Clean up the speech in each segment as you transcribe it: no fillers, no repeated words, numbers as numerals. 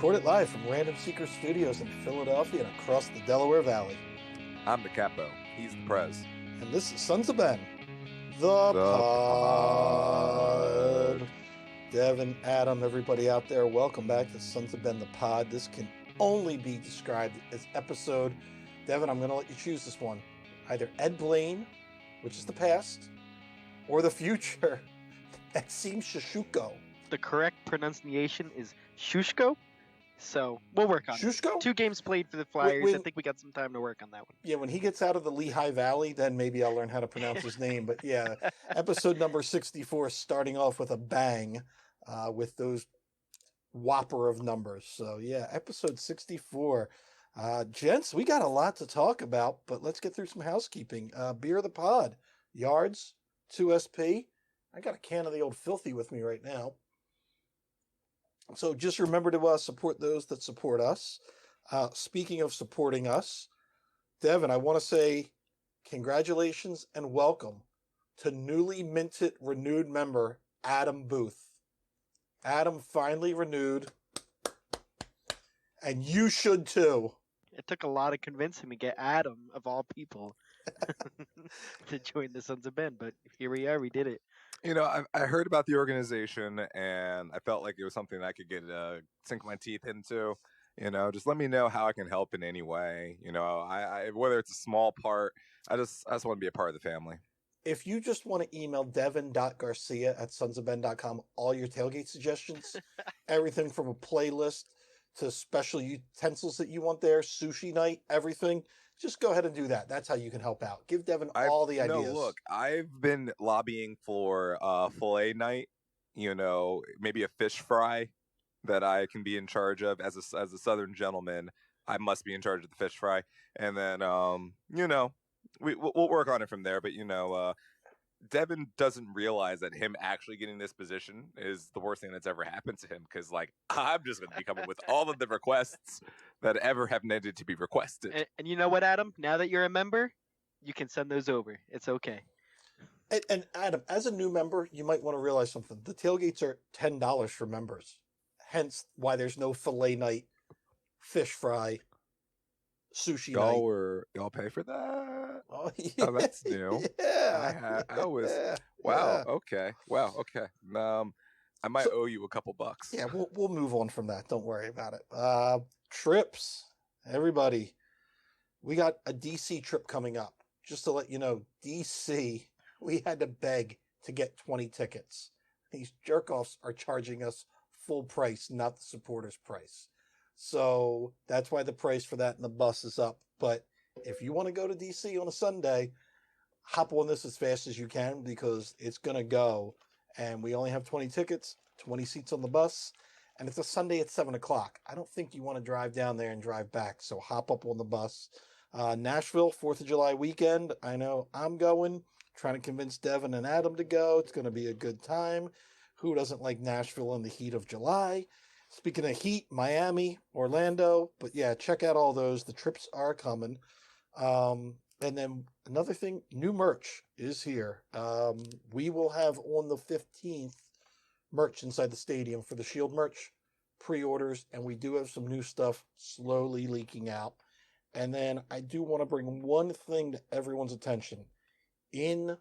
recorded live from Random Seeker Studios in Philadelphia and across the Delaware Valley. I'm the capo. He's the prez. And this is Sons of Ben, the pod. Devin, Adam, everybody out there, welcome back to Sons of Ben, the pod. This can only be described as episode. Devin, I'm going to let you choose this one. Either Ed Blaine, which is the past, or the future, Exim Shishko. The correct pronunciation is Shushko, so we'll work on Shushko? it. 2 games played for the Flyers. I think we got some time to work on that one. Yeah, when he gets out of the Lehigh Valley, then maybe I'll learn how to pronounce his name. But yeah, episode number 64, starting off with a bang with those whopper of numbers. So yeah, episode 64. Gents, we got a lot to talk about, but let's get through some housekeeping. Beer of the pod, Yards, 2SP. I got a can of the old Filthy with me right now. So just remember to support those that support us. Speaking of supporting us, Devin, I want to say congratulations and welcome to newly minted, renewed member, Adam Booth. Adam finally renewed, and you should too. It took a lot of convincing to get Adam, of all people, to join the Sons of Ben, but here we are, we did it. You know, I heard about the organization, and I felt like it was something I could get sink my teeth into. You know, just let me know how I can help in any way. You know, I whether it's a small part, I just want to be a part of the family. If you just want to email devin.garcia@sonsofben.com all your tailgate suggestions, everything from a playlist to special utensils that you want there, sushi night, everything, just go ahead and do that. That's how you can help out. Give Devin all the ideas. No, look, I've been lobbying for fillet night, you know, maybe a fish fry that I can be in charge of as a Southern gentleman. I must be in charge of the fish fry. And then, you know, we'll work on it from there. But, you know, Devin doesn't realize that him actually getting this position is the worst thing that's ever happened to him, because, like, I'm just going to be coming with all of the requests that ever have needed to be requested. And you know what, Adam? Now that you're a member, you can send those over. It's okay. And Adam, as a new member, you might want to realize something. The tailgates are $10 for members. Hence why there's no fillet night, fish fry, sushi night. Y'all pay for that? Oh, yeah. Oh, that's new. Yeah. I was yeah. wow. Yeah. Okay. Wow. Okay. I might owe you a couple bucks. Yeah, we'll move on from that. Don't worry about it. Trips, everybody. We got a DC trip coming up. Just to let you know, DC, we had to beg to get 20 tickets. These jerk-offs are charging us full price, not the supporters price. So that's why the price for that and the bus is up. But if you want to go to DC on a Sunday, hop on this as fast as you can, because it's going to go. And we only have 20 tickets, 20 seats on the bus. And it's a Sunday at 7 o'clock. I don't think you want to drive down there and drive back. So hop up on the bus. Nashville, 4th of July weekend. I know I'm going. Trying to convince Devin and Adam to go. It's going to be a good time. Who doesn't like Nashville in the heat of July? Speaking of heat, Miami, Orlando. But yeah, check out all those. The trips are coming. And then another thing, new merch is here. We will have on the 15th merch inside the stadium for the Shield merch pre-orders. And we do have some new stuff slowly leaking out. And then I do want to bring one thing to everyone's attention. In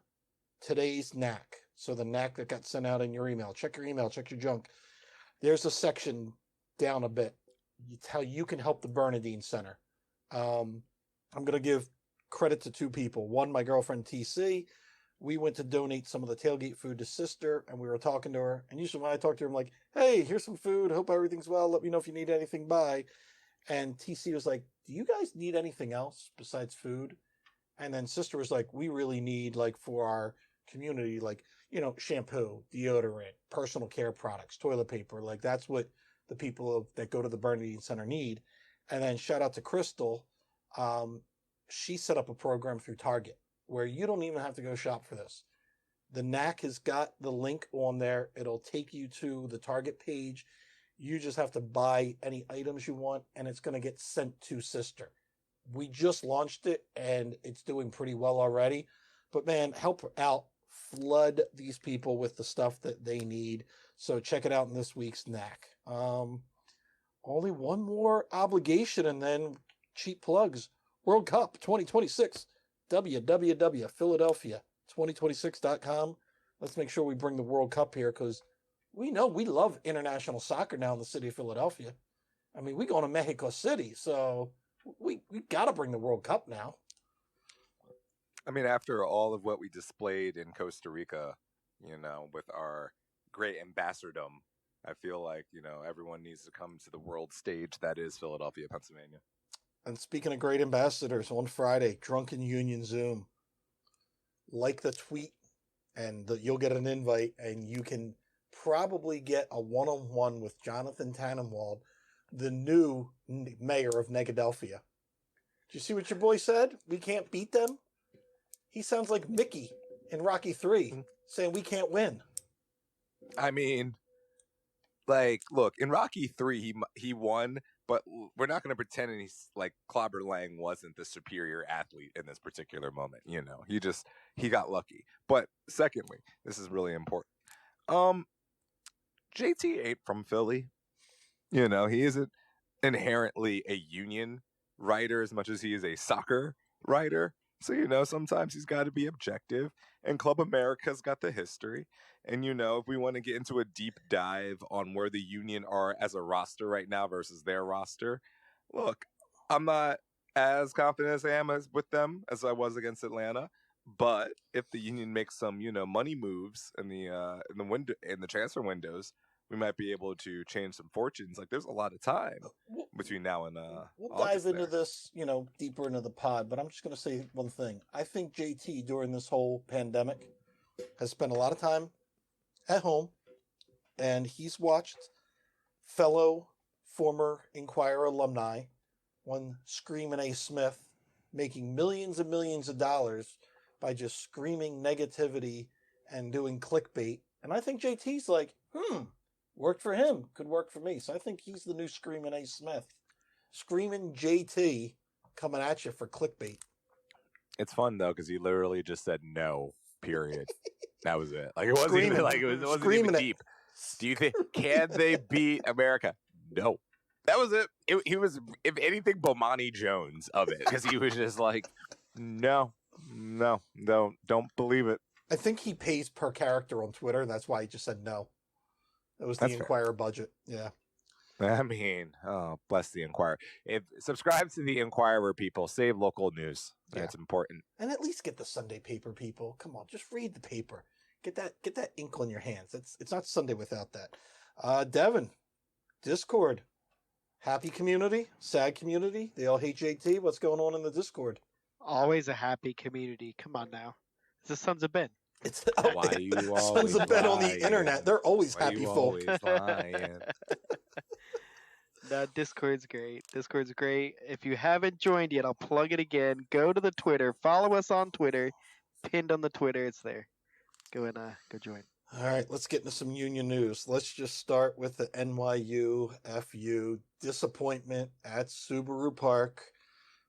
today's NAC, so the NAC that got sent out in your email, check your email, check your junk. There's a section down a bit. How you can help the Bernadine Center. I'm going to give credit to 2 people. One, my girlfriend TC. We went to donate some of the tailgate food to Sister, and we were talking to her. And usually when I talk to her, I'm like, hey, here's some food. Hope everything's well. Let me know if you need anything. Bye. And TC was like, do you guys need anything else besides food? And then Sister was like, we really need, like, for our community, like, you know, shampoo, deodorant, personal care products, toilet paper. Like, that's what the people that go to the Bernadine Center need. And then shout out to Crystal. She set up a program through Target where you don't even have to go shop for this. The NAC has got the link on there. It'll take you to the Target page. You just have to buy any items you want, and it's going to get sent to Sister. We just launched it, and it's doing pretty well already. But, man, help out. Flood these people with the stuff that they need. So check it out in this week's NAC. only one more obligation and then cheap plugs. World Cup 2026, www.philadelphia2026.com. Let's make sure we bring the World Cup here because we know we love international soccer now in the city of Philadelphia. I mean, we going to Mexico City, so we got to bring the World Cup now. I mean, after all of what we displayed in Costa Rica, with our great ambassadordom, I feel like, everyone needs to come to the world stage that is Philadelphia, Pennsylvania. And speaking of great ambassadors, on Friday, Drunken Union Zoom. Like the tweet, and you'll get an invite, and you can probably get a one-on-one with Jonathan Tannenwald, the new mayor of Negadelphia. Did you see what your boy said? We can't beat them? He sounds like Mickey in Rocky 3, saying we can't win. I mean, like, look, in Rocky 3, he won, but we're not going to pretend he's like Clubber Lang wasn't the superior athlete in this particular moment. He got lucky. But secondly, this is really important. JT ain't from Philly. He isn't inherently a Union writer as much as he is a soccer writer. So, sometimes he's got to be objective. And Club America's got the history. And, if we want to get into a deep dive on where the Union are as a roster right now versus their roster, look, I'm not as confident as I am with them as I was against Atlanta. But if the Union makes some, money moves in the transfer windows, we might be able to change some fortunes. Like, there's a lot of time between now and we'll dive into this, deeper into the pod. But I'm just going to say one thing. I think JT during this whole pandemic has spent a lot of time at home, and he's watched fellow former Inquirer alumni, one Screamin' A. Smith, making millions and millions of dollars by just screaming negativity and doing clickbait. And I think JT's like, worked for him, could work for me. So I think he's the new Screamin' A. Smith. Screaming JT coming at you for clickbait. It's fun, though, because he literally just said no, period. That was it. Like, it wasn't even like, it wasn't even deep. Do you think, can they beat America? No. That was it. He was, if anything, Bomani Jones of it, because he was just like, no, don't believe it. I think he pays per character on Twitter. That's why he just said no. That was That's the Inquirer budget. Yeah. I mean, bless the Inquirer. Subscribe to the Inquirer, people. Save local news. That's important. And at least get the Sunday paper, people. Come on, just read the paper. Get that ink on your hands. It's not Sunday without that. Devin, Discord. Happy community, sad community. They all hate JT. What's going on in the Discord? Always a happy community. Come on now. It's the Sons of Ben. It's why you Sons of Ben on the internet. They're always why happy you folk. Always lying? No, Discord's great. Discord's great. If you haven't joined yet, I'll plug it again. Go to the Twitter. Follow us on Twitter. Pinned on the Twitter. It's there. Go and go join. All right, let's get into some Union news. Let's just start with the NYU FU disappointment at Subaru Park.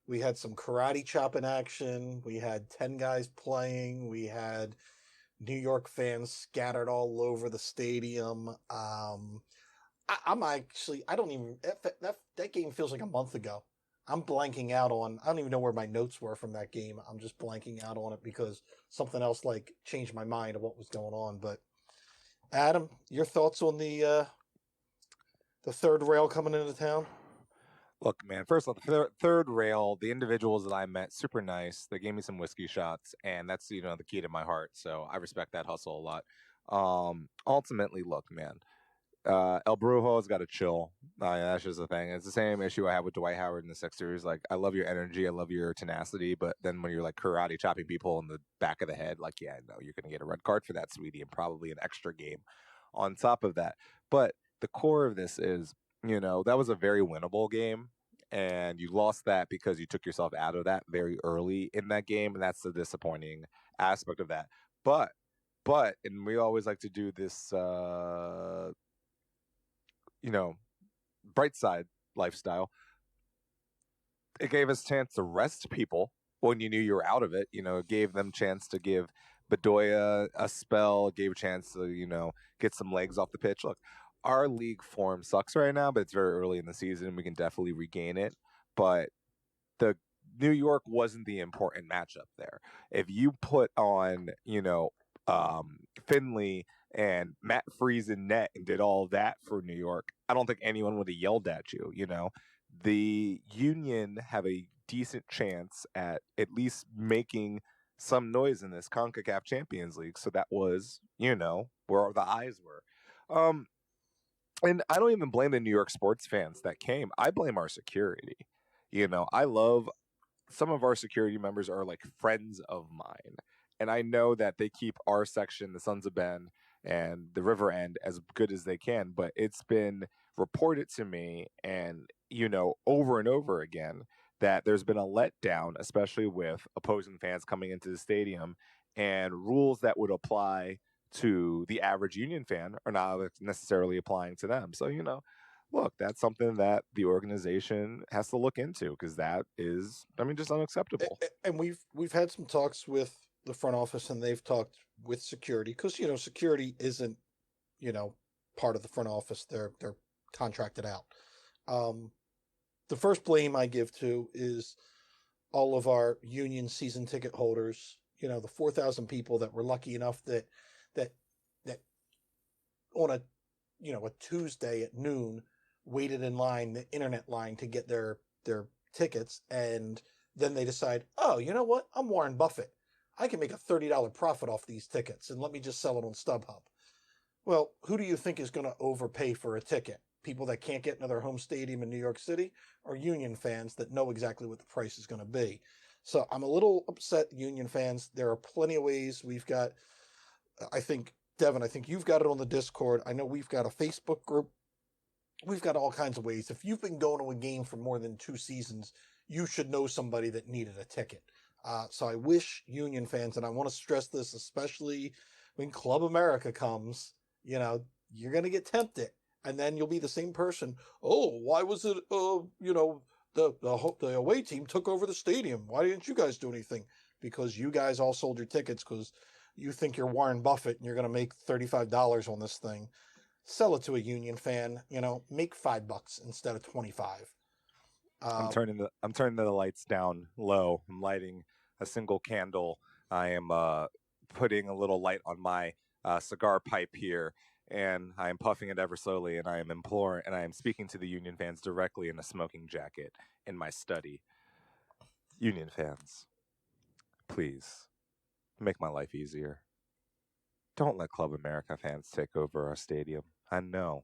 We had some karate chop in action. We had 10 guys playing. We had New York fans scattered all over the stadium. I don't even, that game feels like a month ago. I'm blanking out on, I don't even know where my notes were from that game. I'm just blanking out on it because something else like changed my mind of what was going on. But Adam, your thoughts on the third rail coming into town? Look, man, first off, the third rail, the individuals that I met, super nice. They gave me some whiskey shots, and that's, the key to my heart. So I respect that hustle a lot. Ultimately, look, man, El Brujo's got to chill. That's just the thing. It's the same issue I have with Dwight Howard in the Sixers. Like, I love your energy, I love your tenacity, but then when you're like karate chopping people in the back of the head, like, yeah, no, you're gonna get a red card for that, sweetie, and probably an extra game on top of that. But the core of this is, that was a very winnable game, and you lost that because you took yourself out of that very early in that game, and that's the disappointing aspect of that. But, and we always like to do this, bright side lifestyle. It gave us a chance to rest people when you knew you were out of it. It gave them a chance to give Bedoya a spell, gave a chance to, get some legs off the pitch. Look, our league form sucks right now, but it's very early in the season. We can definitely regain it. But the New York wasn't the important matchup there. If you put on, Finley and Matt Freese in net and did all that for New York, I don't think anyone would have yelled at you. The Union have a decent chance at least making some noise in this CONCACAF Champions League. So that was, where the eyes were. And I don't even blame the New York sports fans that came. I blame our security. I love some of our security members are like friends of mine. And I know that they keep our section, the Sons of Ben and the River End, as good as they can. But it's been reported to me and, over and over again that there's been a letdown, especially with opposing fans coming into the stadium, and rules that would apply to the average Union fan are not necessarily applying to them. So, look, that's something that the organization has to look into because that is, just unacceptable. And we've had some talks with the front office, and they've talked with security because security isn't part of the front office. They're contracted out. The first blame I give to is all of our Union season ticket holders. The 4,000 people that were lucky enough that on a Tuesday at noon waited in line, the internet line, to get their tickets, and then they decide, oh, you know what? I'm Warren Buffett. I can make a $30 profit off these tickets, and let me just sell it on StubHub. Well, who do you think is going to overpay for a ticket? People that can't get into their home stadium in New York City, or Union fans that know exactly what the price is going to be? So I'm a little upset, Union fans. There are plenty of ways. We've got, I think, Devin, you've got it on the Discord. I know we've got a Facebook group. We've got all kinds of ways. If you've been going to a game for more than 2 seasons, you should know somebody that needed a ticket. So I wish Union fans, and I want to stress this, especially when Club America comes, you're going to get tempted. And then you'll be the same person. Oh, why was it, the away team took over the stadium? Why didn't you guys do anything? Because you guys all sold your tickets because you think you're Warren Buffett and you're going to make $35 on this thing. Sell it to a Union fan, make $5 instead of 25. I'm turning the lights down low. I'm lighting a single candle. I am putting a little light on my cigar pipe here, and I am puffing it ever slowly, and I am speaking to the Union fans directly in a smoking jacket in my study. Union fans, please make my life easier. Don't let Club America fans take over our stadium. I know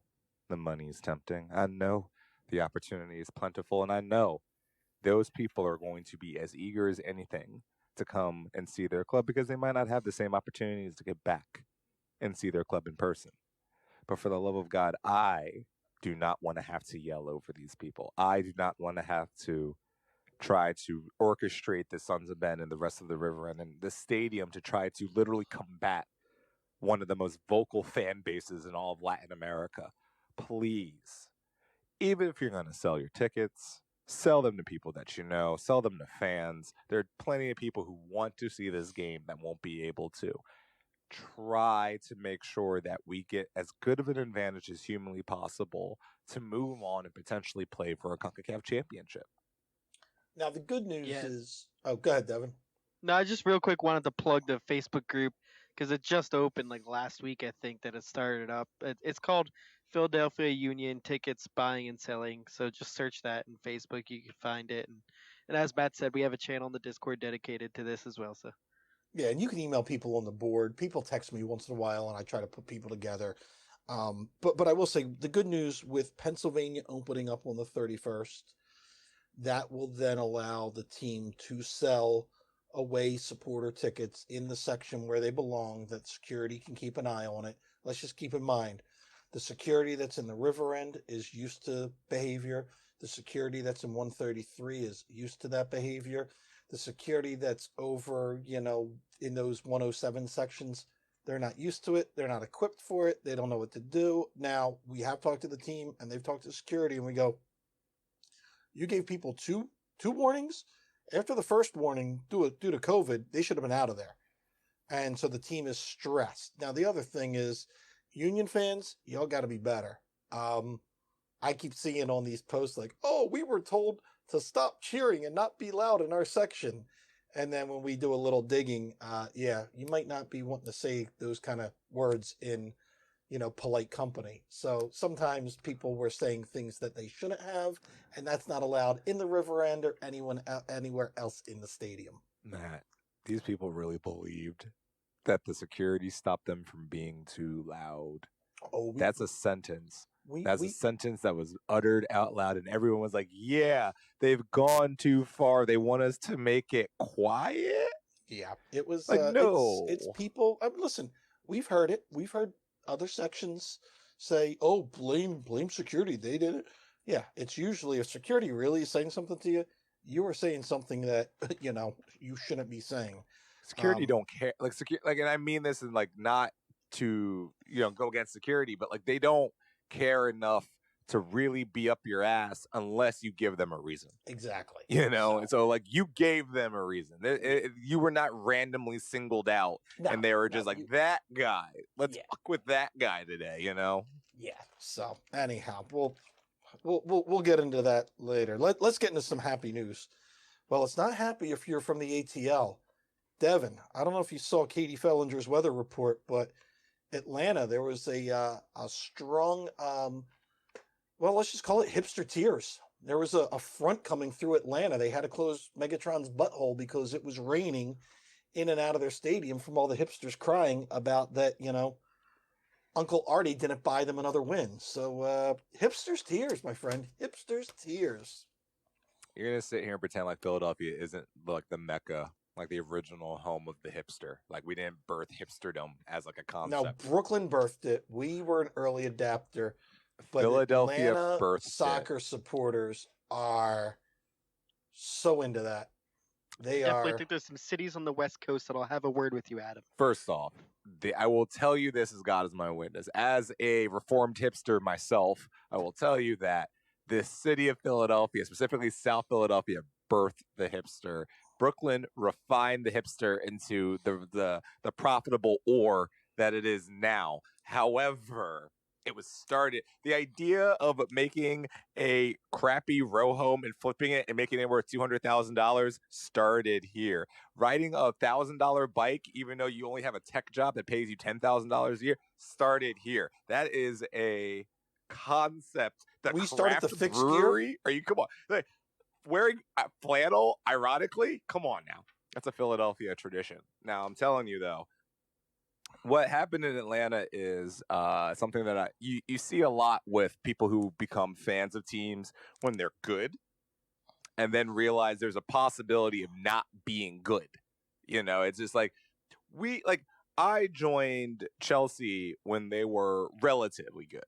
the money is tempting. I know the opportunity is plentiful, and I know those people are going to be as eager as anything to come and see their club because they might not have the same opportunities to get back and see their club in person. But for the love of God, I do not want to have to yell over these people. I do not want to have to try to orchestrate the Sons of Ben and the rest of the River End and the stadium to try to literally combat one of the most vocal fan bases in all of Latin America. Please, even if you're going to sell your tickets, sell them to people that you know, sell them to fans. There are plenty of people who want to see this game that won't be able to. Try to make sure that we get as good of an advantage as humanly possible to move on and potentially play for a CONCACAF championship. Now, the good news is... Oh, go ahead, Devin. No, I just real quick wanted to plug the Facebook group because it just opened like last week, I think, that it started up. It's called Philadelphia Union Tickets Buying and Selling. So just search that in Facebook. You can find it. And as Matt said, we have a channel on the Discord dedicated to this as well. So yeah, and you can email people on the board. People text me once in a while, and I try to put people together. But I will say the good news with Pennsylvania opening up on the 31st, that will then allow the team to sell away supporter tickets in the section where they belong, that security can keep an eye on it. Let's just keep in mind, the security that's in the River End is used to behavior. The security that's in 133 is used to that behavior. The security that's over, in those 107 sections, they're not used to it. They're not equipped for it. They don't know what to do. Now, we have talked to the team, and they've talked to security, and we go, you gave people two warnings? After the first warning, due to COVID, they should have been out of there. And so the team is stressed. Now, the other thing is, Union fans, y'all got to be better. I keep seeing on these posts like, "Oh, we were told to stop cheering and not be loud in our section." And then when we do a little digging, yeah, you might not be wanting to say those kind of words in, polite company. So sometimes people were saying things that they shouldn't have, and that's not allowed in the River End or anywhere else in the stadium. Matt, these people really believed that the security stopped them from being too loud. Oh, That's a sentence. That's a we sentence that was uttered out loud, and everyone was like, "Yeah, they've gone too far. They want us to make it quiet." yeah, it was Like, it's no. people. Listen, we've heard it. We've heard other sections say, "Oh, blame security. They did it." Yeah, it's usually if security really is saying something to you, you are saying something that you shouldn't be saying. Security don't care. Like and I mean this in like not to go against security, but like they don't care enough to really be up your ass unless you give them a reason. Exactly. And so like you gave them a reason. You were not randomly singled out, and they were just like that guy. Let's fuck with that guy today. Yeah. So anyhow, we'll get into that later. Let's get into some happy news. Well, it's not happy if you're from the ATL. Devin, I don't know if you saw Katie Fellinger's weather report, but Atlanta, there was a strong, well, let's just call it hipster tears. There was a front coming through Atlanta. They had to close Megatron's butthole because it was raining in and out of their stadium from all the hipsters crying about that, Uncle Artie didn't buy them another win. So hipsters tears, my friend. Hipsters tears. You're gonna sit here and pretend like Philadelphia isn't like the Mecca, like the original home of the hipster. Like we didn't birth hipsterdom as like a concept. Now Brooklyn birthed it. We were an early adapter, but Philadelphia Atlanta birthed soccer supporters are so into that. They Definitely are. think there's some cities on the West Coast that'll have a word with you, Adam. First off, I will tell you this as God is my witness. As a reformed hipster myself, I will tell you that the city of Philadelphia, specifically South Philadelphia, birthed the hipster. Brooklyn refined the hipster into the profitable ore that it is now. However, it was started. The idea of making a crappy row home and flipping it and making it worth $200,000 started here. Riding a $1,000 bike, even though you only have a tech job that pays you $10,000 a year, started here. That is a concept. We started the fixed brewery. Are you come on? Like, wearing flannel, ironically, come on now. That's a Philadelphia tradition. Now I'm telling you though, what happened in Atlanta is something that you see a lot with people who become fans of teams when they're good and then realize there's a possibility of not being good. It's just like I joined Chelsea when they were relatively good.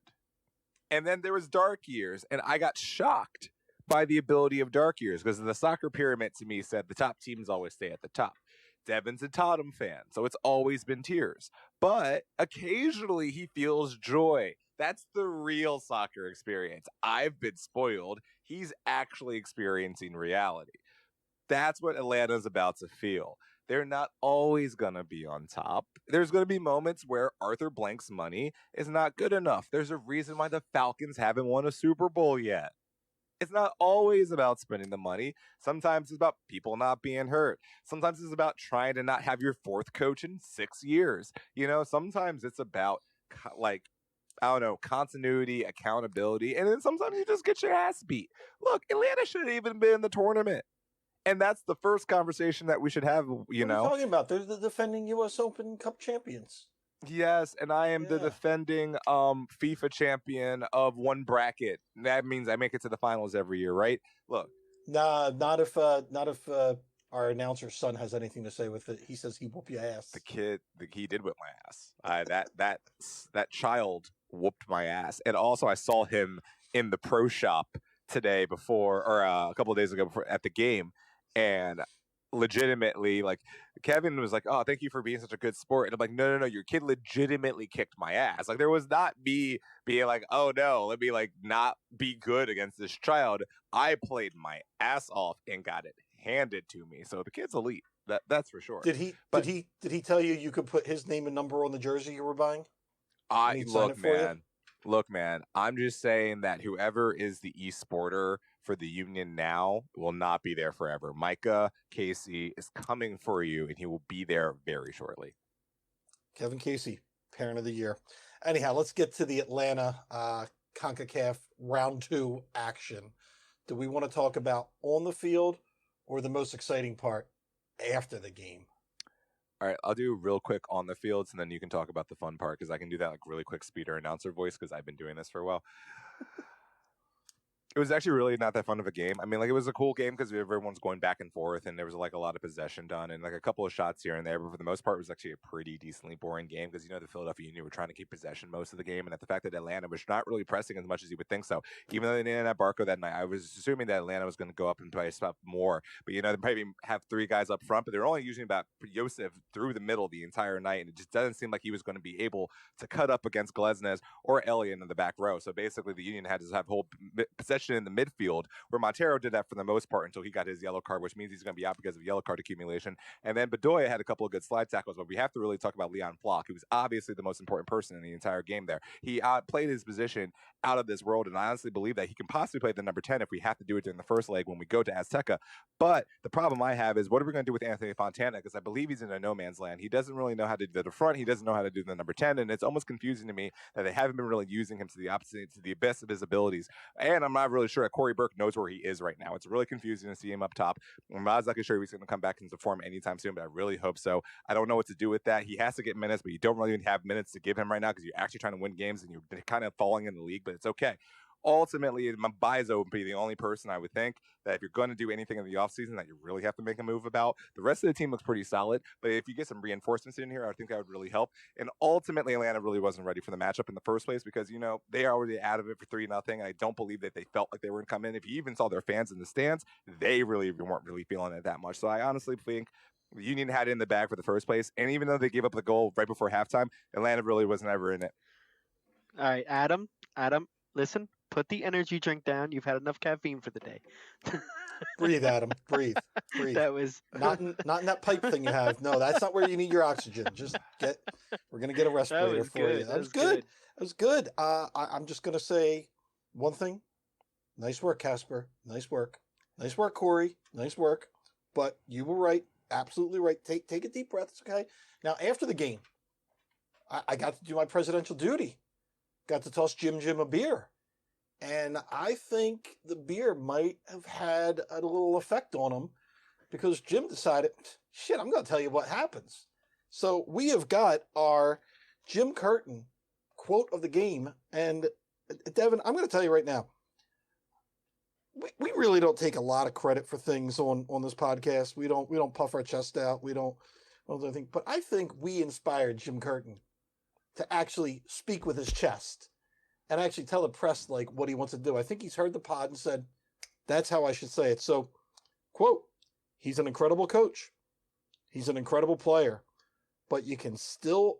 And then there was dark years and I got shocked by the ability of dark years because the soccer pyramid to me said the top teams always stay at the top. Devin's a Tottenham fan, so it's always been tears. But occasionally he feels joy. That's the real soccer experience. I've been spoiled. He's actually experiencing reality. That's what Atlanta's about to feel. They're not always going to be on top. There's going to be moments where Arthur Blank's money is not good enough. There's a reason why the Falcons haven't won a Super Bowl yet. It's not always about spending the money. Sometimes it's about people not being hurt. Sometimes it's about trying to not have your fourth coach in 6 years. Sometimes it's about continuity, accountability. And then sometimes you just get your ass beat. Look, Atlanta shouldn't even been in the tournament. And that's the first conversation that we should have, What are you talking about? They're the defending U.S. Open Cup champions. Yes, and I am the defending FIFA champion of one bracket. That means I make it to the finals every year, right? Look. Nah, not if our announcer's son has anything to say with it. He says he whoop your ass. He did whip my ass. That child whooped my ass. And also I saw him in the pro shop today a couple of days ago at the game, and legitimately, like, Kevin was like, "Oh, thank you for being such a good sport," and I'm like, no, your kid legitimately kicked my ass. Like, there was not me being like, "Oh no, let me like not be good against this child." I played my ass off and got it handed to me. So the kid's elite. That's for sure. Did he tell you could put his name and number on the jersey you were buying? Look, man. Look, man, I'm just saying that whoever is the esporter for the Union now will not be there forever. Micah Casey is coming for you, and he will be there very shortly. Kevin Casey, Parent of the Year. Anyhow, let's get to the Atlanta CONCACAF Round 2 action. Do we want to talk about on the field or the most exciting part after the game? All right, I'll do real quick on the fields, and then you can talk about the fun part because I can do that like really quick speeder announcer voice because I've been doing this for a while. It was actually really not that fun of a game. I mean, like, it was a cool game because everyone's going back and forth, and there was like a lot of possession done, and like a couple of shots here and there. But for the most part, it was actually a pretty decently boring game because the Philadelphia Union were trying to keep possession most of the game, and at the fact that Atlanta was not really pressing as much as you would think so. Even though they didn't have Barco that night, I was assuming that Atlanta was going to go up and play stuff more. But they probably have 3 guys up front, but they're only using about Josef through the middle the entire night, and it just doesn't seem like he was going to be able to cut up against Glesnes or Elliott in the back row. So basically, the Union had to have whole possession in the midfield, where Montero did that for the most part until he got his yellow card, which means he's going to be out because of yellow card accumulation. And then Bedoya had a couple of good slide tackles, but we have to really talk about Leon Flock, who was obviously the most important person in the entire game there. He played his position out of this world, and I honestly believe that he can possibly play the number 10 if we have to do it during the first leg when we go to Azteca. But the problem I have is, what are we going to do with Anthony Fontana? Because I believe he's in a no man's land. He doesn't really know how to do the front. He doesn't know how to do the number 10, and it's almost confusing to me that they haven't been really using him to the opposite, to the best of his abilities. And I'm not really sure that Corey Burke knows where he is right now. It's really confusing to see him up top. I'm not exactly sure he's going to come back into form anytime soon, but I really hope so. I don't know what to do with that. He has to get minutes, but you don't really have minutes to give him right now because you're actually trying to win games and you're kind of falling in the league, but it's okay. Ultimately, Mbaizo would be the only person I would think that if you're going to do anything in the offseason that you really have to make a move about. The rest of the team looks pretty solid, but if you get some reinforcements in here, I think that would really help. And ultimately, Atlanta really wasn't ready for the matchup in the first place because, they are already out of it for 3-0. I don't believe that they felt like they were going to come in. If you even saw their fans in the stands, they really weren't really feeling it that much. So I honestly think the Union had it in the bag for the first place. And even though they gave up the goal right before halftime, Atlanta really wasn't ever in it. All right, Adam, listen. Put the energy drink down. You've had enough caffeine for the day. Breathe, Adam. Breathe. That was not in that pipe thing you have. No, that's not where you need your oxygen. We're gonna get a respirator for you. That was good. That was good. I'm just gonna say one thing. Nice work, Casper. Nice work. Nice work, Corey. Nice work. But you were right. Absolutely right. Take a deep breath. It's okay. Now, after the game, I got to do my presidential duty. Got to toss Jim a beer. And I think the beer might have had a little effect on him because Jim decided, shit, I'm going to tell you what happens. So we have got our Jim Curtin quote of the game. And Devin, I'm going to tell you right now, we really don't take a lot of credit for things on this podcast. We don't puff our chest out. We don't think, but I think we inspired Jim Curtin to actually speak with his chest and actually tell the press like what he wants to do. I think he's heard the pod and said, that's how I should say it. So, quote, he's an incredible coach. He's an incredible player, but you can still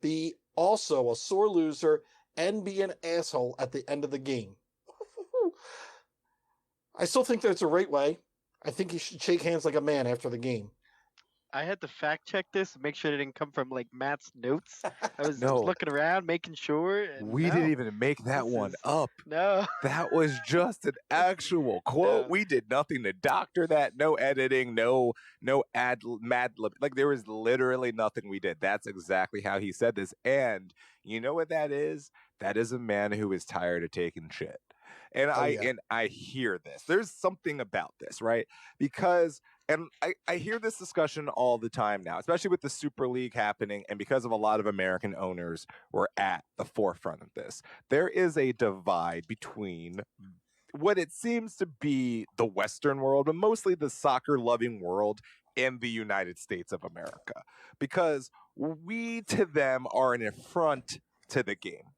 be also a sore loser and be an asshole at the end of the game. I still think that's a right way. I think he should shake hands like a man after the game. I had to fact check this, make sure it didn't come from like Matt's notes. I was No. looking around, making sure. And We didn't even make that one up. No. That was just an actual quote. No. We did nothing to doctor that. No editing, no mad lib. Like, there was literally nothing we did. That's exactly how he said this. And you know what that is? That is a man who is tired of taking shit. And I hear this. There's something about this, right? Because I hear this discussion all the time now, especially with the Super League happening, and because of a lot of American owners were at the forefront of this. There is a divide between what it seems to be the Western world, but mostly the soccer-loving world in the United States of America. Because we, to them, are an affront to the game.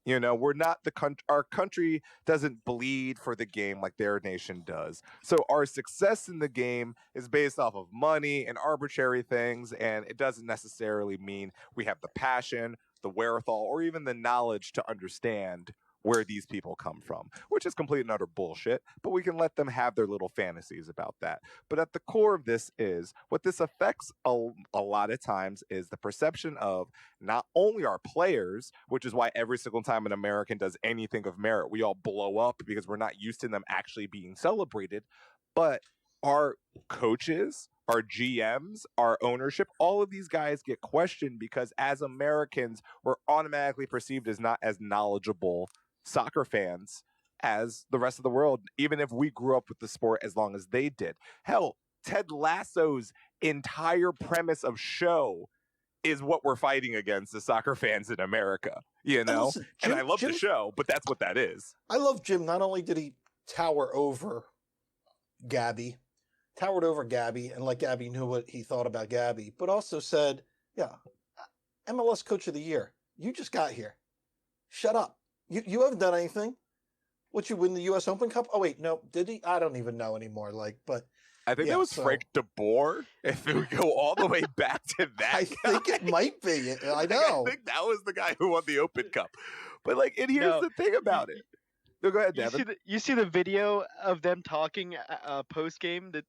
We're not our country doesn't bleed for the game like their nation does. So our success in the game is based off of money and arbitrary things, and it doesn't necessarily mean we have the passion, the wherewithal, or even the knowledge to understand where these people come from, which is complete and utter bullshit, but we can let them have their little fantasies about that. But at the core of this is what this affects a lot of times is the perception of not only our players, which is why every single time an American does anything of merit, we all blow up because we're not used to them actually being celebrated, but our coaches, our GMs, our ownership, all of these guys get questioned because as Americans, we're automatically perceived as not as knowledgeable soccer fans as the rest of the world, even if we grew up with the sport as long as they did. Hell, Ted Lasso's entire premise of show is what we're fighting against as soccer fans in America, you And know? listen, And Jim, I love the Jim, show, but that's what that is. I love Jim. Not only did he towered over Gabby, and like Gabby knew what he thought about Gabby, but also said, yeah, MLS Coach of the Year. You just got here. Shut up. You haven't done anything. What, you win the U.S. Open Cup? Oh, wait, no. Did he? I don't even know anymore. But I think yeah, that was so Frank de Boer. If we go all the way back to that, I think it might be. I know. I think that was the guy who won the Open Cup. But and here's No, the thing about it. No, go ahead, Devin. You see the video of them talking post game that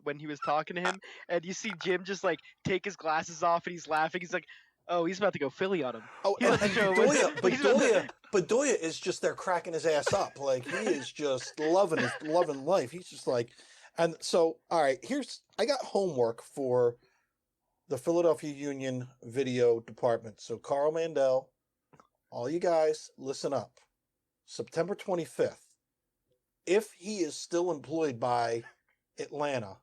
when he was talking to him, and you see Jim just like take his glasses off and he's laughing. He's like, "Oh, he's about to go Philly on him." Oh, He's and, about to and show Bedoya, Bedoya is just there cracking his ass up. Like, he is just loving life. He's just like, and so, all right, I got homework for the Philadelphia Union video department. So Carl Mandel, all you guys, listen up. September 25th, if he is still employed by Atlanta,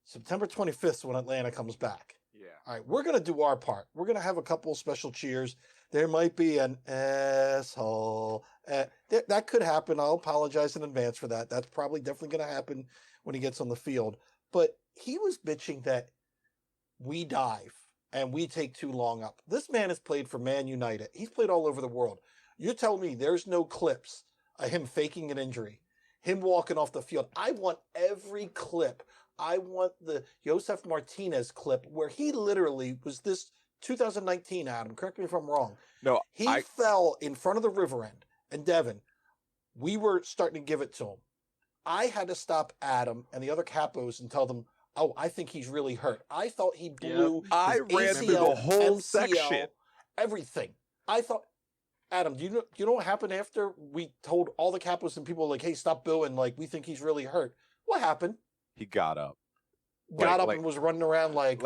September 25th is when Atlanta comes back. Yeah. All right, we're going to do our part. We're going to have a couple of special cheers. There might be an asshole. That could happen. I'll apologize in advance for that. That's probably definitely going to happen when he gets on the field. But he was bitching that we dive and we take too long up. This man has played for Man United. He's played all over the world. You're telling me there's no clips of him faking an injury, him walking off the field. I want every clip. I want the Josef Martinez clip where he literally was this 2019, Adam. Correct me if I'm wrong. No, He fell in front of the river end. And Devin, we were starting to give it to him. I had to stop Adam and the other capos and tell them, oh, I think he's really hurt. I thought he blew his I ran through the ACL, whole MCL, section. everything. I thought, Adam, do you know what happened after we told all the capos and people like, hey, stop booing, like, we think he's really hurt? What happened? He got up. Got up and was running around like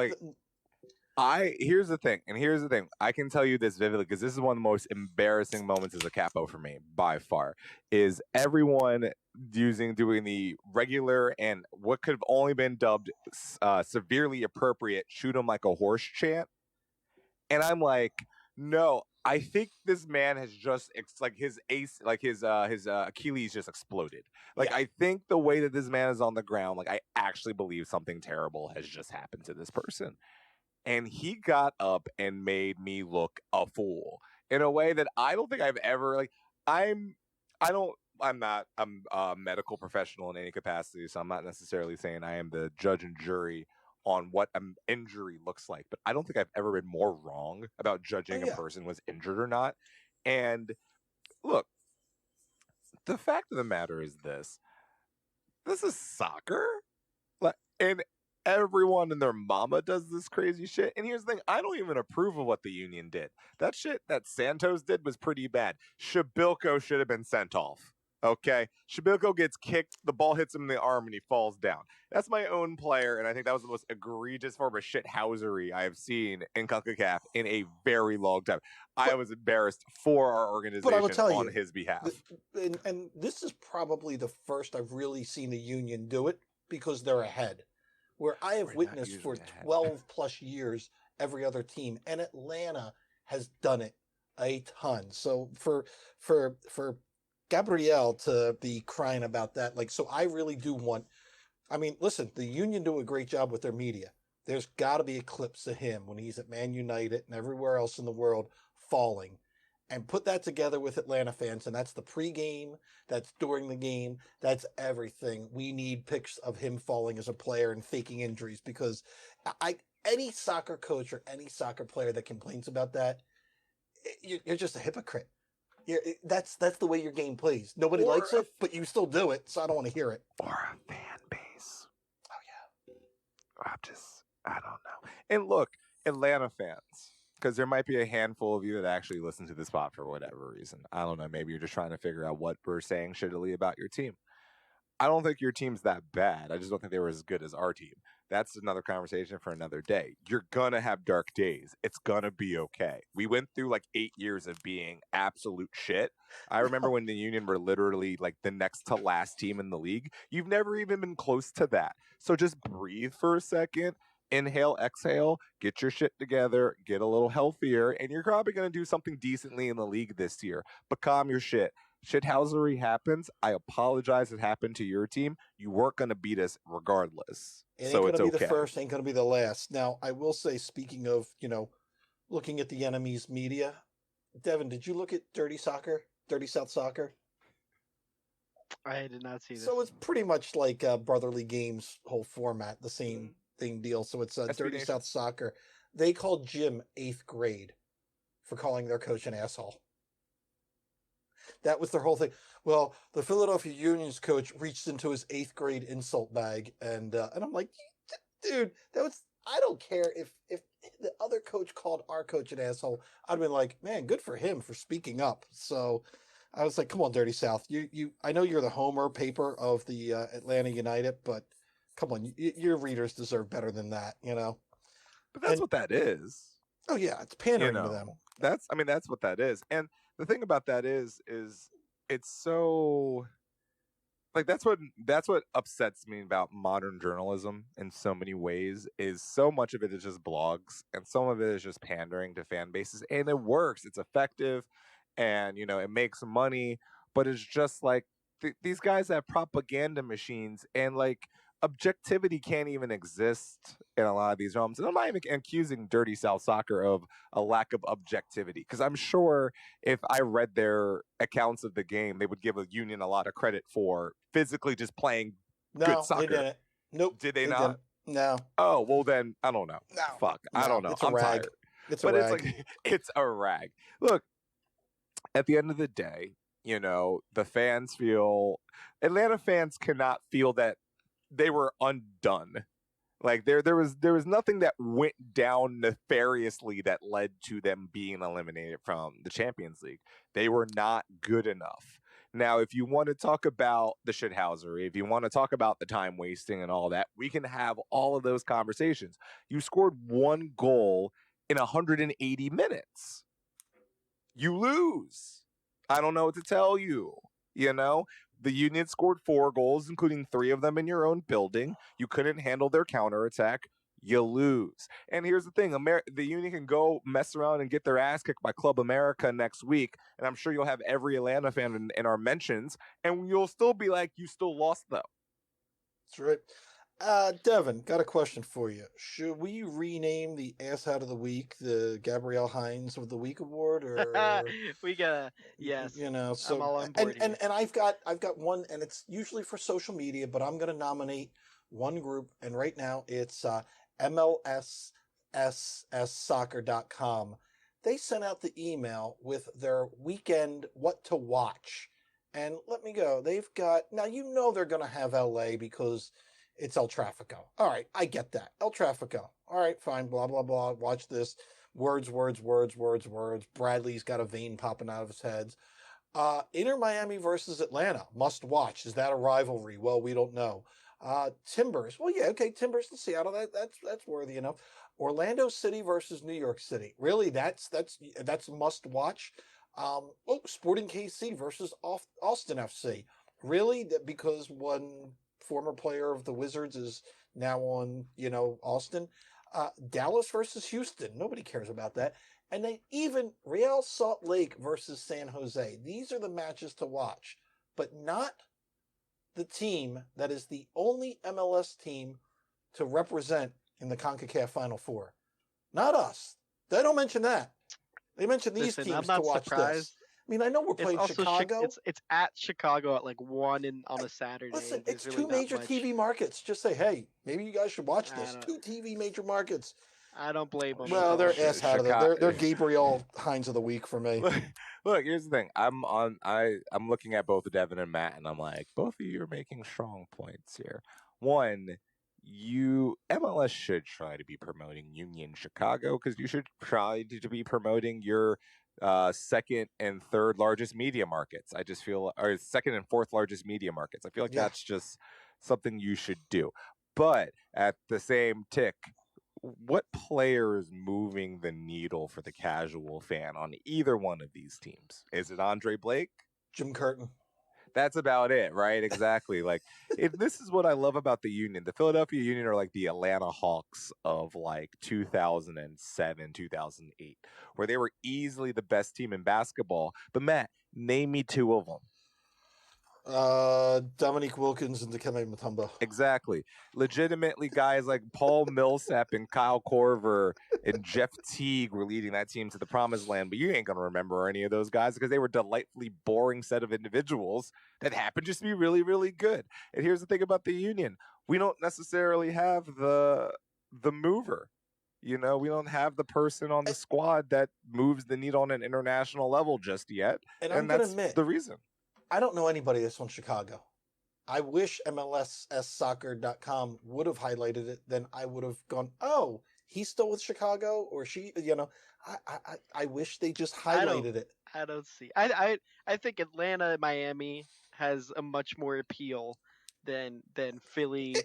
Here's the thing, I can tell you this vividly because this is one of the most embarrassing moments as a capo for me by far. Is everyone doing the regular and what could have only been dubbed severely appropriate "shoot him like a horse" chant, and I'm like, no, I think this man has just his Achilles just exploded. Yeah. I think the way that this man is on the ground, I actually believe something terrible has just happened to this person. And he got up and made me look a fool in a way that I don't think I've ever I'm not a medical professional in any capacity, so I'm not necessarily saying I am the judge and jury on what an injury looks like, but I don't think I've ever been more wrong about judging a person was injured or not. And look, the fact of the matter is this is soccer. And everyone and their mama does this crazy shit. And here's the thing, I don't even approve of what the Union did. That shit that Santos did was pretty bad. Shabilko should have been sent off. Okay? Shabilko gets kicked, the ball hits him in the arm, and he falls down. That's my own player, and I think that was the most egregious form of shithousery I have seen in CONCACAF in a very long time. I was embarrassed for our organization on his behalf. And this is probably the first I've really seen the Union do it because they're ahead. Where I have witnessed for 12 plus years every other team, and Atlanta has done it a ton. So for Gabriel to be crying about that, so I really do want. I mean, listen, the Union do a great job with their media. There's got to be a clips of him when he's at Man United and everywhere else in the world falling. And put that together with Atlanta fans, and that's the pregame, that's during the game, that's everything. We need pics of him falling as a player and faking injuries because any soccer coach or any soccer player that complains about that, you're just a hypocrite. That's the way your game plays. Nobody Or likes it, but you still do it, so I don't want to hear it. Or a fan base. Oh, yeah. I don't know. And look, Atlanta fans, because there might be a handful of you that actually listen to this spot for whatever reason. I don't know. Maybe you're just trying to figure out what we're saying shittily about your team. I don't think your team's that bad. I just don't think they were as good as our team. That's another conversation for another day. You're going to have dark days. It's going to be okay. We went through like 8 years of being absolute shit. I remember when the Union were literally like the next to last team in the league. You've never even been close to that. So just breathe for a second. Inhale, exhale, get your shit together, get a little healthier, and you're probably going to do something decently in the league this year. But calm your shit. Shithousery happens. I apologize it happened to your team. You weren't going to beat us regardless. It ain't So going it's to be okay. the first, ain't going to be the last. Now, I will say, speaking of, looking at the enemy's media, Devin, did you look at Dirty South Soccer? I did not see this. So it's pretty much like Brotherly Games' whole format, the same deal. So it's SB Dirty Nation. South Soccer. They called Jim 8th grade for calling their coach an asshole. That was their whole thing. Well, the Philadelphia Union's coach reached into his 8th grade insult bag, and I'm like, dude, that was. I don't care if the other coach called our coach an asshole. I'd been like, man, good for him for speaking up. So I was like, come on, Dirty South. You. I know you're the Homer paper of the Atlanta United, but come on, your readers deserve better than that, But that's what that is. Oh yeah, it's pandering to them. That's what that is. And the thing about that is it's so like that's what upsets me about modern journalism in so many ways is so much of it is just blogs and some of it is just pandering to fan bases, and it works, it's effective, and it makes money, but it's just like these guys have propaganda machines, and like objectivity can't even exist in a lot of these realms. And I'm not even accusing Dirty South Soccer of a lack of objectivity, because I'm sure if I read their accounts of the game, they would give a Union a lot of credit for physically just playing good soccer. They didn't. Nope. Did they not? Didn't. No. Oh, well then, I don't know. No. Fuck. I don't know. It's a I'm rag. tired. It's but a it's rag. like, it's a rag. Look, at the end of the day, the fans feel, Atlanta fans cannot feel that they were undone. Like there was nothing that went down nefariously that led to them being eliminated from the Champions League. They were not good enough. Now, if you want to talk about the shithousery, if you want to talk about the time wasting and all that, we can have all of those conversations. You scored 1 goal in 180 minutes. You lose. I don't know what to tell you. The Union scored 4 goals, including 3 of them in your own building. You couldn't handle their counterattack. You lose. And here's the thing. The Union can go mess around and get their ass kicked by Club America next week. And I'm sure you'll have every Atlanta fan in our mentions. And you'll still be like, you still lost, though. That's right. Devin, got a question for you. Should we rename the Ass Out of the Week the Gabrielle Hines of the Week award, or we gotta, yes. So I'm all on board and I've got one, and it's usually for social media, but I'm gonna nominate one group, and right now it's MLSSsoccer.com. They sent out the email with their weekend what to watch, and let me go. They've got now they're gonna have LA because it's El Trafico. All right, I get that. El Trafico. All right, fine, blah, blah, blah. Watch this. Words. Bradley's got a vein popping out of his head. Inter Miami versus Atlanta. Must watch. Is that a rivalry? Well, we don't know. Timbers. Well, yeah, okay, Timbers in Seattle. That's worthy enough. Orlando City versus New York City. Really, that's must watch. Sporting KC versus Austin FC. Really? Because one former player of the Wizards is now on, Austin. Dallas versus Houston. Nobody cares about that. And then even Real Salt Lake versus San Jose. These are the matches to watch, but not the team that is the only MLS team to represent in the CONCACAF Final Four. Not us. They don't mention that. They mention these teams I'm not to watch surprised. this. I mean, I know we're playing Chicago. It's at Chicago at like 1 on a Saturday. Listen, it's really 2 major TV markets. Just say, hey, maybe you guys should watch this. 2 TV major markets. I don't blame them. Well, they're Chi- ass out of it. Chicago- They're Gabriel Hines of the week for me. Look, here's the thing. I'm looking at both Devin and Matt, and I'm like, both of you are making strong points here. One, MLS should try to be promoting Union Chicago because you should try to be promoting your second and third largest media markets. I just feel, or second and fourth largest media markets. I feel like Yeah. that's just something you should do. But at the same tick, what player is moving the needle for the casual fan on either one of these teams? Is it Andre Blake? Jim Curtin. That's about it, right? Exactly. Like, this is what I love about the Union. The Philadelphia Union are like the Atlanta Hawks of like 2007, 2008, where they were easily the best team in basketball. But Matt, name me two of them. Dominique Wilkins and Dikembe Mutombo. Exactly. Legitimately, guys like Paul Millsap and Kyle Korver and Jeff Teague were leading that team to the promised land, but you ain't going to remember any of those guys because they were delightfully boring set of individuals that happened just to be really, really good. And here's the thing about the Union. We don't necessarily have the mover. You know, we don't have the person on the squad that moves the needle on an international level just yet. And I'm going to that's admit, the reason. I don't know anybody that's from Chicago. I wish MLSsoccer.com would have highlighted it. Then I would have gone, oh, he's still with Chicago, or she. You know, I wish they just highlighted it. I don't see. I think Atlanta, Miami has a much more appeal than Philly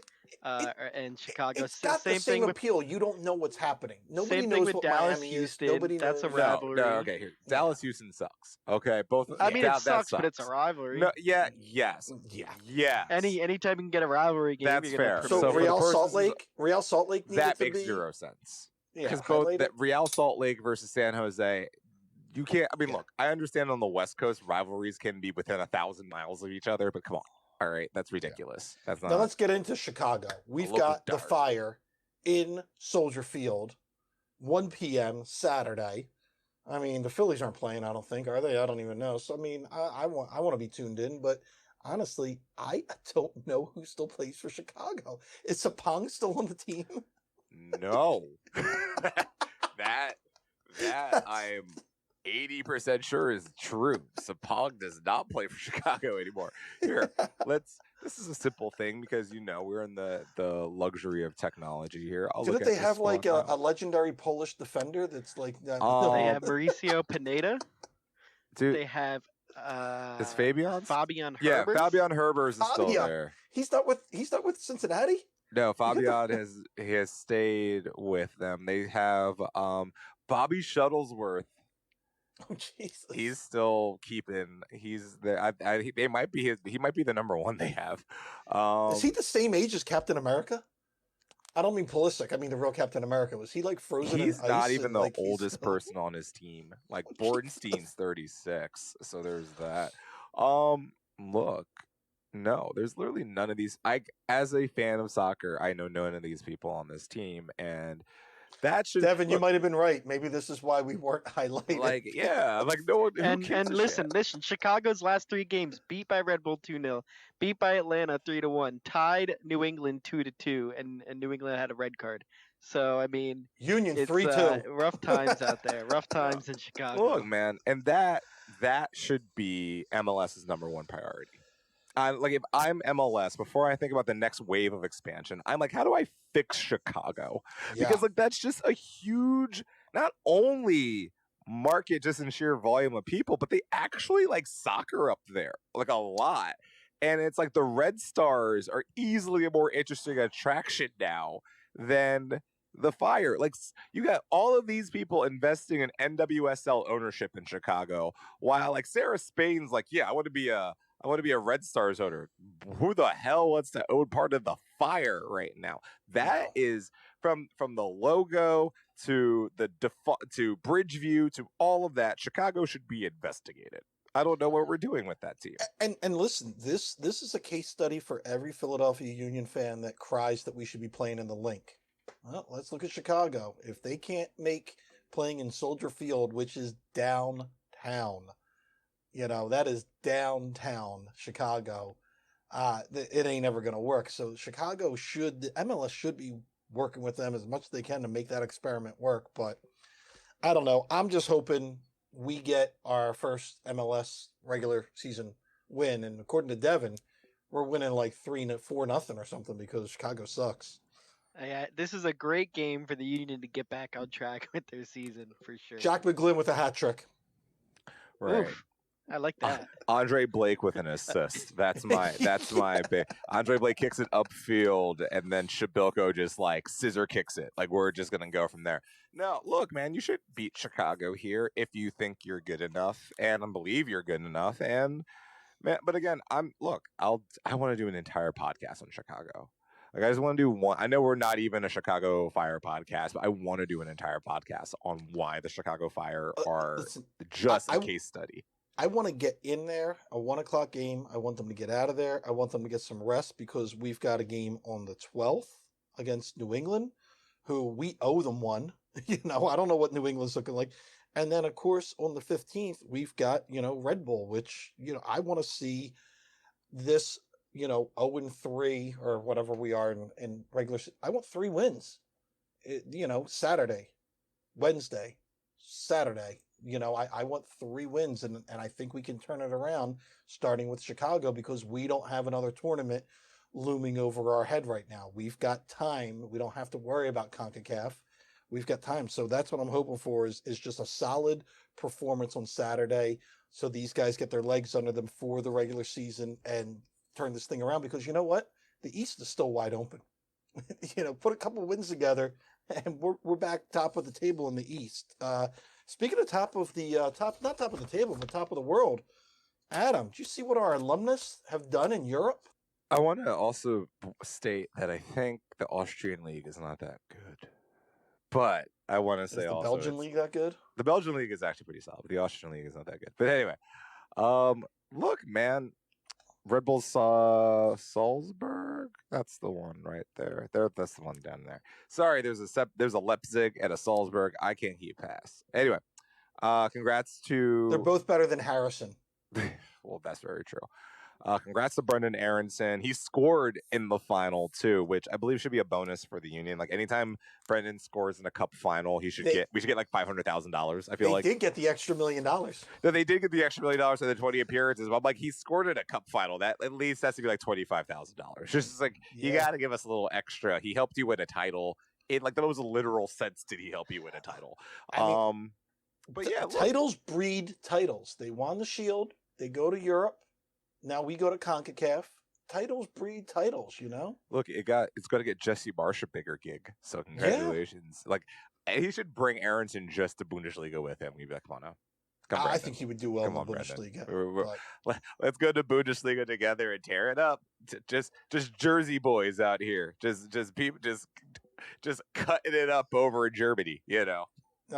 and Chicago. It's got the same appeal. You don't know what's happening. Nobody same knows thing with what Dallas, Miami Houston. is. Nobody That's knows. a rivalry. No, okay, here. Dallas, Houston sucks. Okay, both. I mean, that it sucks, but it's a sucks. rivalry. No, yeah, yes, Yeah. yes. Anytime you can get a rivalry game, That's you're gonna fair. promote So, So for it. the Real Salt Lake needed that to makes be, zero sense. Yeah, Because both highlighted. that Real Salt Lake versus San Jose, you can't. I mean, Yeah. look, I understand on the West Coast rivalries can be within 1,000 miles of each other, but come on, all right, that's ridiculous. That's not. Now let's get into Chicago. We've local got the dart. Fire in Soldier Field, 1 p.m. Saturday. I mean, the Phillies aren't playing. I don't think, are they? I don't even know. So I mean, I want to be tuned in, but honestly, I don't know who still plays for Chicago. Is Sapong still on the team? No, that I am 80% sure is true. Sapong does not play for Chicago anymore. Here, this is a simple thing because we're in the luxury of technology here. Didn't they have like a legendary Polish defender that's like that? They have Mauricio Pineda. Dude, They have is Fabian? Fabian Yeah, Herbers. Fabian Herbers is still Fabian. there. He's not with Cincinnati. No, Fabian has stayed with them. They have Bobby Shuttlesworth. Oh Jesus! He's still keeping. He's there. He might be the number one they have. Is he the same age as Captain America? I don't mean Pulisic. I mean the real Captain America. Was he like frozen? He's in ice not even and, the like, he's oldest still- person on his team. Like Oh, Bornstein's 36, so there's that. Look, no, there's literally none of these. As a fan of soccer, I know none of these people on this team, and that should. Devin, you look, might have been right. Maybe this is why we weren't highlighted. like, yeah, like no one. Who And gives a listen, shit? Chicago's last 3 games beat by Red Bull 2-0, beat by Atlanta 3-1, tied New England 2-2, and New England had a red card. So I mean, Union it's 3-2. rough times out there. Rough times in Chicago. Look, man, and that should be MLS's number one priority. Like if I'm MLS, before I think about the next wave of expansion, I'm like, how do I fix Chicago? Yeah. Because like that's just a huge, not only market just in sheer volume of people, but they actually like soccer up there, like a lot. And it's like the Red Stars are easily a more interesting attraction now than the Fire. Like you got all of these people investing in NWSL ownership in Chicago, while like Sarah Spain's like, yeah, I want to be a Red Stars owner. Who the hell wants to own part of the Fire right now? That is from the logo to the to Bridgeview to all of that. Chicago should be investigated. I don't know what we're doing with that team. And listen, this is a case study for every Philadelphia Union fan that cries that we should be playing in the Link. Well, let's look at Chicago. If they can't make playing in Soldier Field, which is downtown, that is downtown Chicago, it ain't ever going to work. So the MLS should be working with them as much as they can to make that experiment work. But I don't know. I'm just hoping we get our first MLS regular season win. And according to Devin, we're winning like 4-0 or something because Chicago sucks. This is a great game for the Union to get back on track with their season for sure. Jack McGlynn with a hat trick. Right. Oof, I like that. Andre Blake with an assist. That's my big. Andre Blake kicks it upfield, and then Shabilko just like scissor kicks it. Like we're just gonna go from there. No, look, man, you should beat Chicago here if you think you're good enough, and I believe you're good enough. And man, but again, I want to do an entire podcast on Chicago. Like I just want to do one. I know we're not even a Chicago Fire podcast, but I want to do an entire podcast on why the Chicago Fire are Listen, just a case study. I want to get in there, a 1:00 game. I want them to get out of there. I want them to get some rest because we've got a game on the 12th against New England, who we owe them one. I don't know what New England's looking like. And then, of course, on the 15th, we've got, Red Bull, which, I want to see this, 0-3 or whatever we are in regular. I want 3 wins, Saturday, Wednesday, Saturday. I want 3 wins, and I think we can turn it around starting with Chicago because we don't have another tournament looming over our head right now. We've got time. We don't have to worry about CONCACAF. We've got time. So that's what I'm hoping for is just a solid performance on Saturday so these guys get their legs under them for the regular season and turn this thing around because you know what? The East is still wide open. Put a couple wins together and we're back top of the table in the East. Speaking of top of the not top of the table, but top of the world, Adam, do you see what our alumnus have done in Europe? I want to also state that I think the Austrian league is not that good, but I want to say Is the also Belgian league that good? The Belgian league is actually pretty solid. The Austrian league is not that good. But anyway, look, man, Red Bull Salzburg. That's the one right there. That's the one down there. Sorry, there's a Leipzig and a Salzburg. I can't keep pass. Anyway, congrats to. They're both better than Harrison. Well, that's very true. Congrats to Brendan Aronson. He scored in the final too, which I believe should be a bonus for the Union. Like anytime Brendan scores in a cup final, we should get like $500,000. I feel like they did get the extra $1 million. No, they did get the extra $1 million in the 20 appearances. But I'm like, he scored in a cup final. That at least has to be like $25,000. Just like you got to give us a little extra. He helped you win a title. In like the most literal sense, did he help you win a title? But yeah, titles breed titles. They won the Shield. They go to Europe. Now we go to CONCACAF. Titles breed titles, Look, it's going to get Jesse Marsh a bigger gig. So congratulations. Yeah. Like he should bring Aronson just to Bundesliga with him. We'd be like, come on now. I think he would do well in the Bundesliga. Let's go to Bundesliga together and tear it up. Just Jersey boys out here. Just cutting it up over in Germany, Now,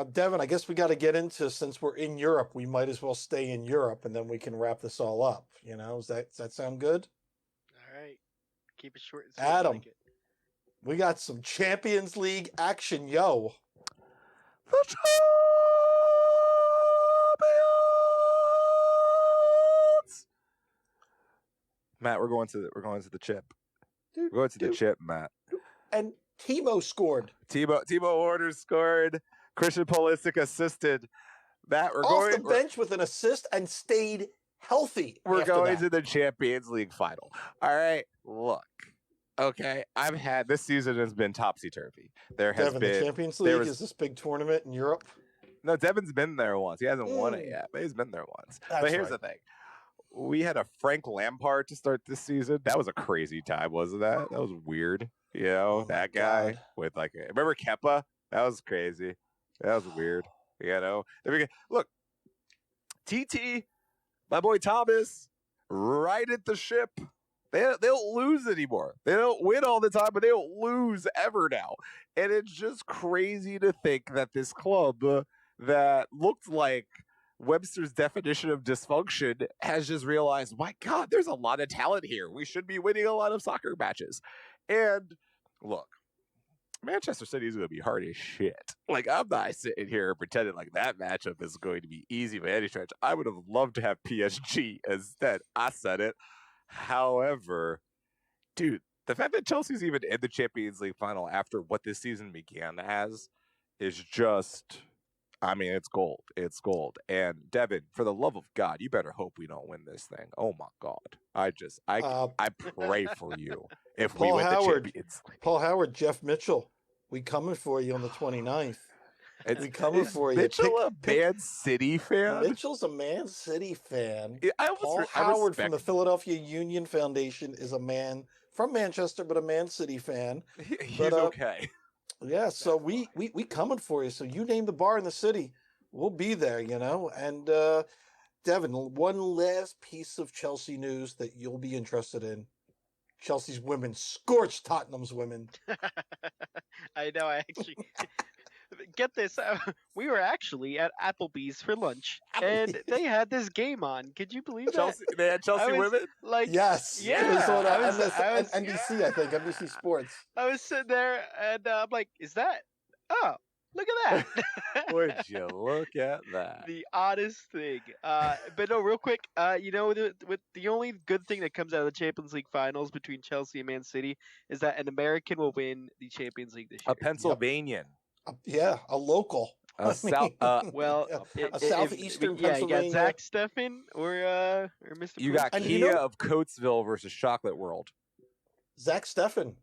Devin, I guess we got to get into, since we're in Europe, we might as well stay in Europe and then we can wrap this all up. Does that sound good? All right. Keep it short and sweet. Adam, like it. We got some Champions League action, yo. The champions! Matt, we're going to the chip. We're going to the chip, Matt. And Timo scored. Timo Werner scored. Christian Pulisic assisted. Matt, we're off going the bench with an assist and stayed healthy. We're going to the Champions League final. All right, look. Okay, this season has been topsy-turvy. Devin, the Champions League is this big tournament in Europe? No, Devin's been there once. He hasn't won it yet, but he's been there once. But here's the thing. We had a Frank Lampard to start this season. That was a crazy time, wasn't that? That was weird. That guy with remember Kepa? That was crazy. That was weird. Look, TT, my boy Thomas, right at the ship. They don't lose anymore. They don't win all the time, but they don't lose ever now. And it's just crazy to think that this club that looked like Webster's definition of dysfunction has just realized, my God, there's a lot of talent here. We should be winning a lot of soccer matches. And look, Manchester City is going to be hard as shit. Like, I'm not sitting here pretending like that matchup is going to be easy by any stretch. I would have loved to have PSG instead. I said it. However, dude, the fact that Chelsea's even in the Champions League final after what this season began as is just, I mean, it's gold. It's gold. And Devin, for the love of God, you better hope we don't win this thing. Oh my God. I pray for you if we Paul win Howard. the Champions League. Paul Howard, Jeff Mitchell, we coming for you on the 29th. We coming Is for you. Mitchell a Man City fan? Mitchell's a Man City fan. Paul I Howard from respect- the Philadelphia Union Foundation is a man from Manchester, but a Man City fan. He's But, okay. Yeah, so we coming for you. So you name the bar in the city, we'll be there, you know. And Devin, one last piece of Chelsea news that you'll be interested in. Chelsea's women scorched Tottenham's women. I know. I actually get this. We were actually at Applebee's for lunch, and Applebee's. they had this game on. Could you believe that? Chelsea, they had Chelsea I was- women? Like, Yes, yeah, it was on I was- NBC, I think, NBC Sports. I was sitting there, and I'm like, "Is that? Oh, look at that!" Would you look at that? The oddest thing. But no, real quick. You know, the only good thing that comes out of the Champions League finals between Chelsea and Man City is that an American will win the Champions League this year. A Pennsylvanian. Yeah, a local. A I South, mean, Well, yeah, a southeastern yeah, you got Pennsylvania. Zach Steffen or Mr. you Pooh. got And Kia you know- of Coatesville versus Chocolate World. Zach Steffen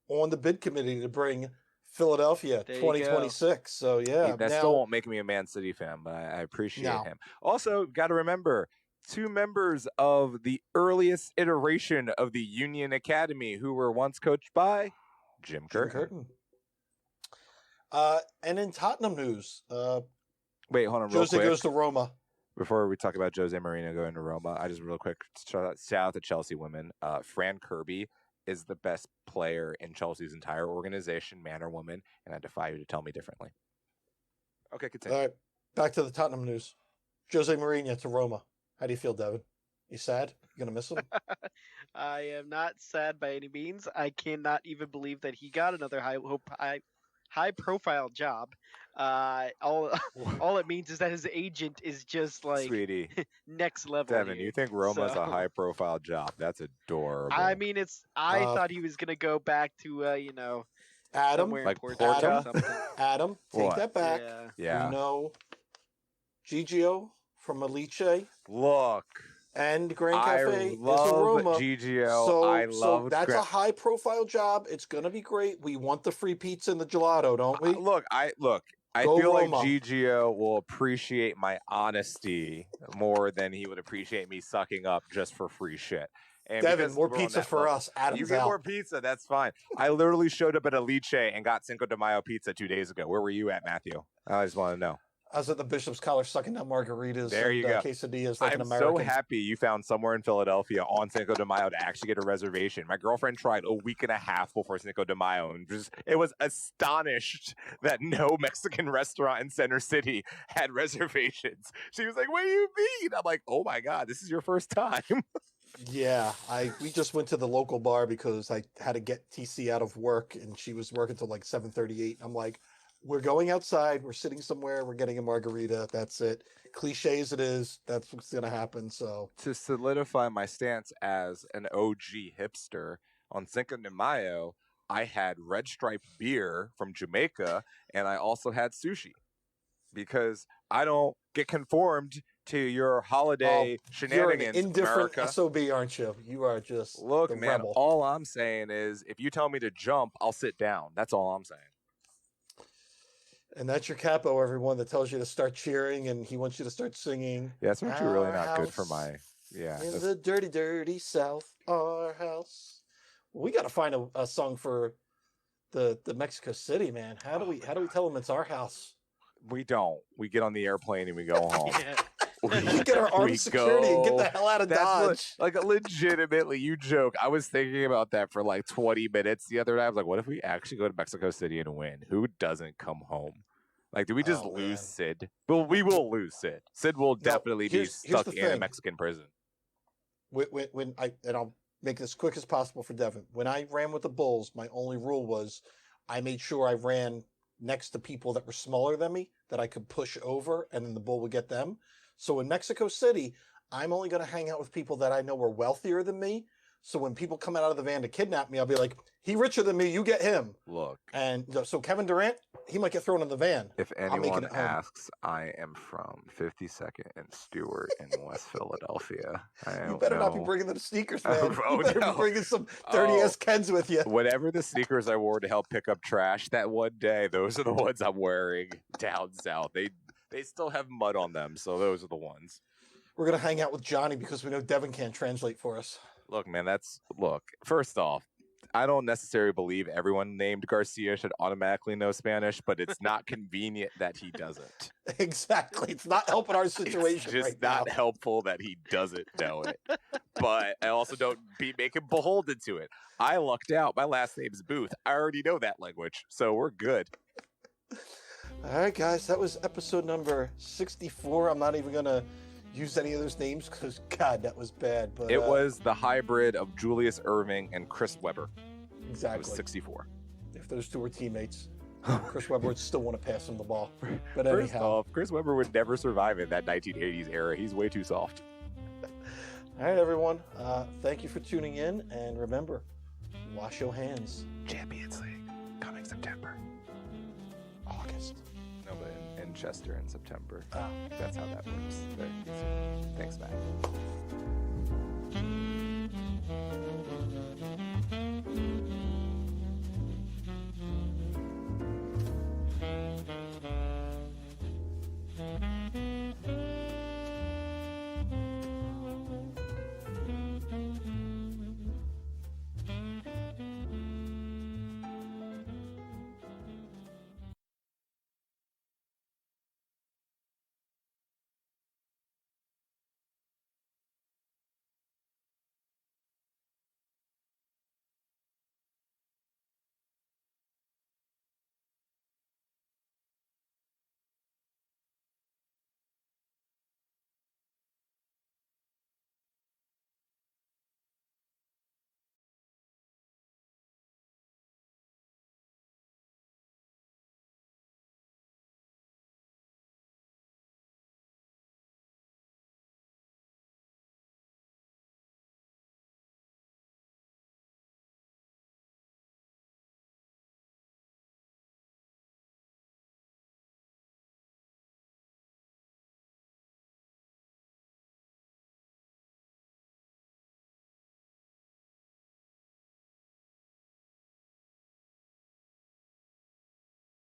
on the bid committee to bring Philadelphia There you 2026. So yeah, That now, still won't make me a Man City fan, but I appreciate No. him. Also, got to remember, 2 members of the earliest iteration of the Union Academy who were once coached by Jim Jim Curtin. Curtin. And in Tottenham news, Wait, hold on real Jose quick. goes to Roma. Before we talk about Jose Mourinho going to Roma, I just real quick shout out the Chelsea women. Fran Kirby is the best player in Chelsea's entire organization, man or woman, and I defy you to tell me differently. Okay, continue. All right, back to the Tottenham news. Jose Mourinho to Roma. How do you feel, Devin? You sad? You gonna miss him? I am not sad by any means. I cannot even believe that he got another high profile job. All it means is that his agent is just like Sweetie, next level. Devin, here. you think Roma's So- a high-profile job? That's adorable. I mean, I Uh, thought he was gonna go back to Adam, somewhere in Like Portugal or Porta? something. Adam, take What? that back. Yeah. yeah. We know Gigio from Alice Look, and Grand I Cafe is a love Roma. Gigio. So, I so love that's a high profile job. It's gonna be great. We want the free pizza and the gelato, don't we? I Go feel Roma. like Gigio will appreciate my honesty more than he would appreciate me sucking up just for free shit. And Devin, because more we're on pizza that for level- us. Adam's You get out. more pizza. That's fine. I literally showed up at Alice and got Cinco de Mayo pizza 2 days ago. Where were you at, Matthew? I just want to know. I was at the Bishop's Collar sucking down margaritas There and you go. quesadillas like an I'm American. so happy you found somewhere in Philadelphia on Cinco de Mayo to actually get a reservation. My girlfriend tried a week and a half before Cinco de Mayo and it was astonished that no Mexican restaurant in Center City had reservations. She was like, "What do you mean?" I'm like, "Oh my God, this is your first time." Yeah, we just went to the local bar because I had to get TC out of work and she was working till like 7:38. I'm like, we're going outside, we're sitting somewhere, we're getting a margarita. That's it. Cliche as it is, that's what's gonna happen. So To solidify my stance as an OG hipster, on Cinco de Mayo, I had Red Stripe beer from Jamaica and I also had sushi because I don't get conformed to your holiday you're an shenanigans, indifferent America. SOB, aren't you? You are just Look, the man, rebel. all I'm saying is if you tell me to jump, I'll sit down. That's all I'm saying. And that's your capo, everyone, that tells you to start cheering and he wants you to start singing. Yeah, it's actually really Our not good for house my. Yeah. In that's- the dirty, dirty South, our house. We got to find a song for the Mexico City, man. How do we tell them it's our house? We don't. We get on the airplane and we go home. Yeah. We get our armed We security and get go- the hell out of That's Dodge. like legitimately, you joke. I was thinking about that for like 20 minutes the other day. I was like, what if we actually go to Mexico City and win? Who doesn't come home? Like, do we just Oh, lose man. Sid? Well, we will lose Sid. Sid will definitely be here's stuck the in a thing. Mexican prison. And I'll make this quick as possible for Devin. When I ran with the Bulls, my only rule was I made sure I ran next to people that were smaller than me that I could push over, and then the Bull would get them. So in Mexico City, I'm only going to hang out with people that I know are wealthier than me. So when people come out of the van to kidnap me, I'll be like, he richer than me, you get him. Look, And so Kevin Durant, he might get thrown in the van. if I'm making anyone it home. asks, I am from 52nd and Stewart in West Philadelphia. I You don't better not be know. bringing the sneakers, man. Oh, You better no. be bringing some dirty ass Kens with you. Whatever the sneakers I wore to help pick up trash that one day, those are the ones I'm wearing down south. They still have mud on them, so those are the ones. We're gonna hang out with Johnny because we know Devin can't translate for us. Look, man, first off, I don't necessarily believe everyone named Garcia should automatically know Spanish, but it's not convenient that he doesn't. Exactly. It's not helping our situation It's just right not now. helpful that he doesn't know it. But I also don't make him beholden to it. I lucked out. My last name's Booth. I already know that language, so we're good. All right, guys, that was episode number 64. I'm not even gonna use any of those names because God, that was bad. But It was the hybrid of Julius Irving and Chris Webber. It was exactly 64. if those two were teammates. Chris Webber would still want to pass him the ball. But First anyhow, off, Chris Webber would never survive in that 1980s era. He's way too soft. all right, everyone. Thank you for tuning in, and remember, wash your hands. Champions League coming September. August. No, but in Chester in September. Ah. That's how that works. Very easy. Thanks, Matt.